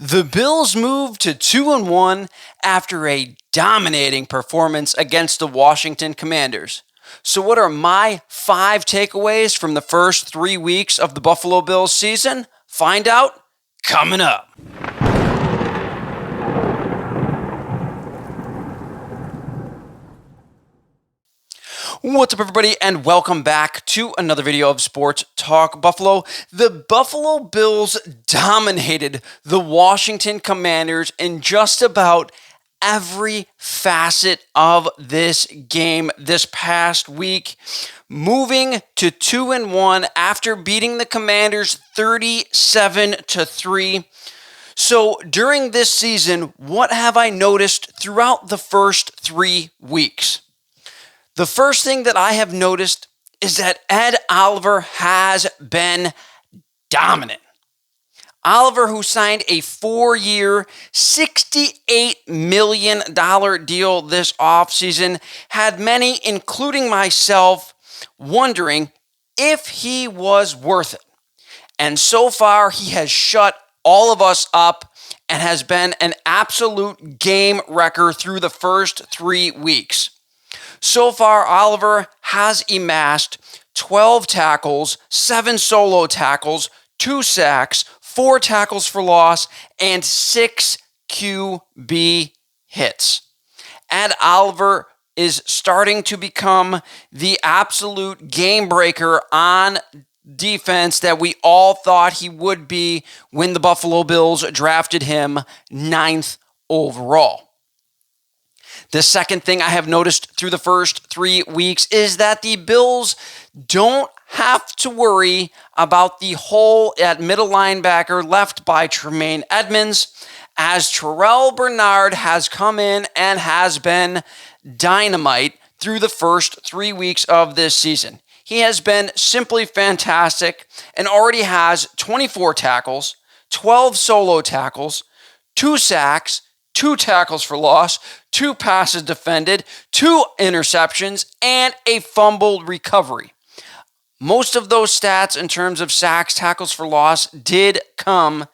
The Bills moved to 2-1 after a dominating performance against the Washington Commanders. So what are my 5 takeaways from the first 3 weeks of the Buffalo Bills season? Find out coming up. What's up, everybody, and welcome back to another video of Sports Talk Buffalo. The Buffalo Bills dominated the Washington Commanders in just about every facet of this game this past week, moving to 2-1 after beating the Commanders 37-3. So during this season, what have I noticed throughout the first 3 weeks? The first thing that I have noticed is that Ed Oliver has been dominant. Oliver, who signed a 4-year, $68 million deal this offseason, had many, including myself, wondering if he was worth it. And so far, he has shut all of us up and has been an absolute game wrecker through the first 3 weeks. So far, Oliver has amassed 12 tackles, 7 solo tackles, 2 sacks, 4 tackles for loss, and 6 QB hits. Ed Oliver is starting to become the absolute game breaker on defense that we all thought he would be when the Buffalo Bills drafted him 9th overall. The second thing I have noticed through the first 3 weeks is that the Bills don't have to worry about the hole at middle linebacker left by Tremaine Edmunds, as Terrell Bernard has come in and has been dynamite through the first 3 weeks of this season. He has been simply fantastic and already has 24 tackles, 12 solo tackles, 2 sacks, 2 tackles for loss, 2 passes defended, 2 interceptions, and a fumble recovery. Most of those stats in terms of sacks, tackles for loss did come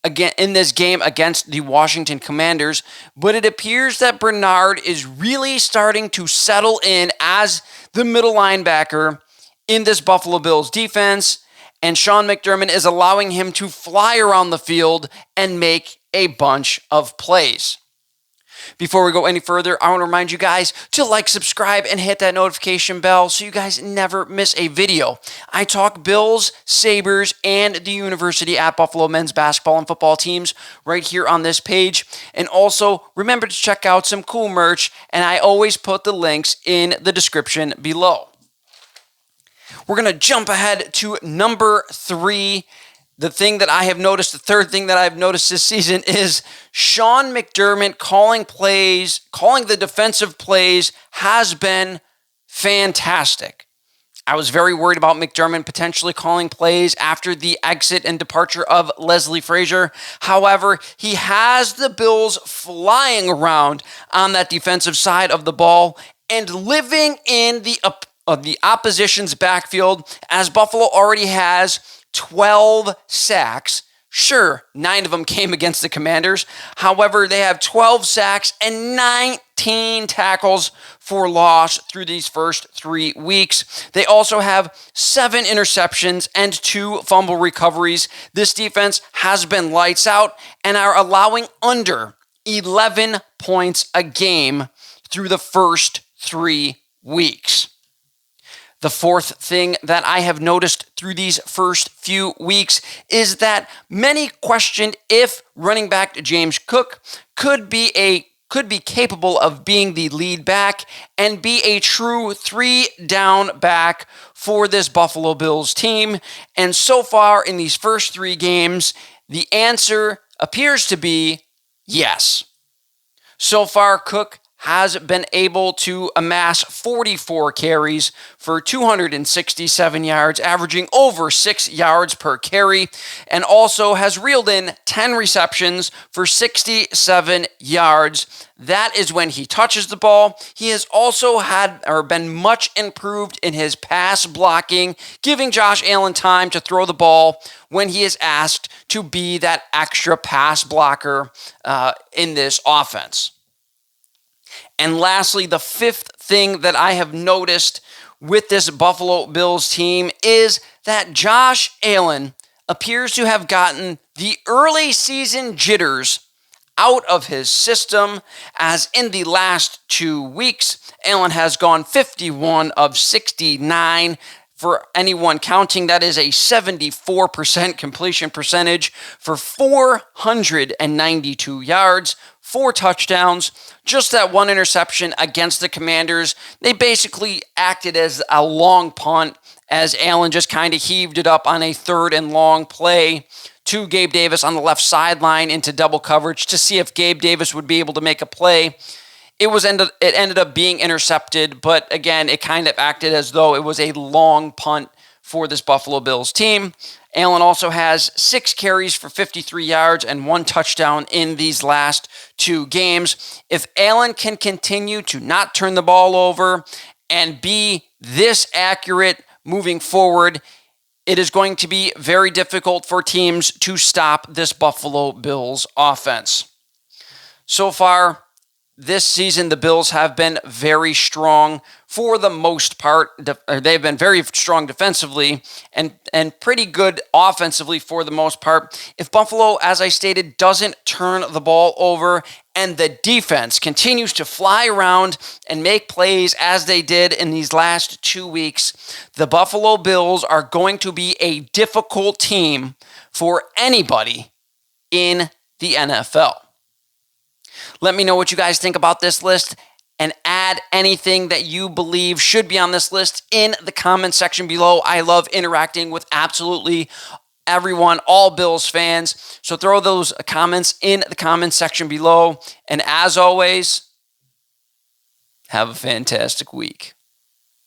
again in this game against the Washington Commanders, but it appears that Bernard is really starting to settle in as the middle linebacker in this Buffalo Bills defense, and Sean McDermott is allowing him to fly around the field and make a bunch of plays. Before we go any further, I want to remind you guys to like, subscribe, and hit that notification bell so you guys never miss a video. I talk Bills, Sabres, and the University at Buffalo men's basketball and football teams right here on this page. And also, remember to check out some cool merch, and I always put the links in the description below. We're going to jump ahead to number 3. The thing that I have noticed, the third thing that I've noticed this season is Sean McDermott calling the defensive plays has been fantastic. I was very worried about McDermott potentially calling plays after the exit and departure of Leslie Frazier. However, he has the Bills flying around on that defensive side of the ball and living in the opposition's backfield, as Buffalo already has 12 sacks. Sure, 9 of them came against the Commanders. However, they have 12 sacks and 19 tackles for loss through these first 3 weeks. They also have 7 interceptions and 2 fumble recoveries. This defense has been lights out and are allowing under 11 points a game through the first 3 weeks. The fourth thing that I have noticed through these first few weeks is that many questioned if running back James Cook could be capable of being the lead back and be a true 3-down back for this Buffalo Bills team. And so far in these first 3 games, the answer appears to be yes. So far, Cook has been able to amass 44 carries for 267 yards, averaging over 6 yards per carry, and also has reeled in 10 receptions for 67 yards. That is when he touches the ball. He has also been much improved in his pass blocking, giving Josh Allen time to throw the ball when he is asked to be that extra pass blocker in this offense. And lastly, the fifth thing that I have noticed with this Buffalo Bills team is that Josh Allen appears to have gotten the early season jitters out of his system, as in the last 2 weeks, Allen has gone 51 of 69. For anyone counting, that is a 74% completion percentage for 492 yards, 4 touchdowns, just that 1 interception against the Commanders. They basically acted as a long punt as Allen just kind of heaved it up on a 3rd and long play to Gabe Davis on the left sideline into double coverage to see if Gabe Davis would be able to make a play. It ended up being intercepted, but again, it kind of acted as though it was a long punt for this Buffalo Bills team. Allen also has 6 carries for 53 yards and 1 touchdown in these last 2 games. If Allen can continue to not turn the ball over and be this accurate moving forward, it is going to be very difficult for teams to stop this Buffalo Bills offense. So far, this season, the Bills have been very strong for the most part. They've been very strong defensively and pretty good offensively for the most part. If Buffalo, as I stated, doesn't turn the ball over and the defense continues to fly around and make plays as they did in these last 2 weeks, the Buffalo Bills are going to be a difficult team for anybody in the NFL. Let me know what you guys think about this list and add anything that you believe should be on this list in the comment section below. I love interacting with absolutely everyone, all Bills fans. So throw those comments in the comment section below. And as always, have a fantastic week.